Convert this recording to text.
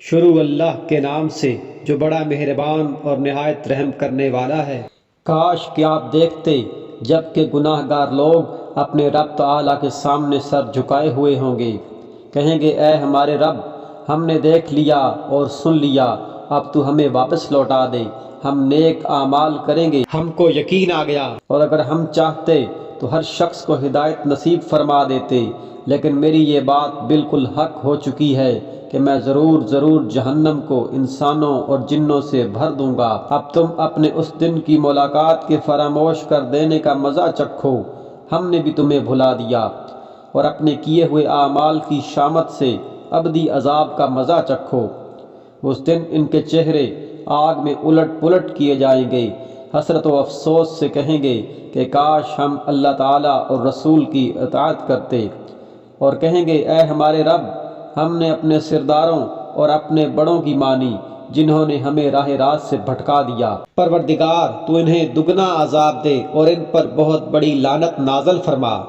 شروع اللہ کے نام سے جو بڑا مہربان اور نہایت رحم کرنے والا ہے۔ کاش کہ آپ دیکھتے جب کہ گناہ گار لوگ اپنے رب تعالیٰ کے سامنے سر جھکائے ہوئے ہوں گے، کہیں گے اے ہمارے رب، ہم نے دیکھ لیا اور سن لیا، اب تو ہمیں واپس لوٹا دے، ہم نیک اعمال کریں گے، ہم کو یقین آ گیا، اور اگر ہم چاہتے تو ہر شخص کو ہدایت نصیب فرما دیتے، لیکن میری یہ بات بالکل حق ہو چکی ہے کہ میں ضرور جہنم کو انسانوں اور جنوں سے بھر دوں گا۔ اب تم اپنے اس دن کی ملاقات کے فراموش کر دینے کا مزہ چکھو، ہم نے بھی تمہیں بھلا دیا، اور اپنے کیے ہوئے اعمال کی شامت سے ابدی عذاب کا مزہ چکھو۔ اس دن ان کے چہرے آگ میں الٹ پلٹ کیے جائیں گے، حسرت و افسوس سے کہیں گے کہ کاش ہم اللہ تعالیٰ اور رسول کی اطاعت کرتے، اور کہیں گے اے ہمارے رب، ہم نے اپنے سرداروں اور اپنے بڑوں کی مانی جنہوں نے ہمیں راہ راست سے بھٹکا دیا۔ پروردگار تو انہیں دگنا عذاب دے اور ان پر بہت بڑی لعنت نازل فرما۔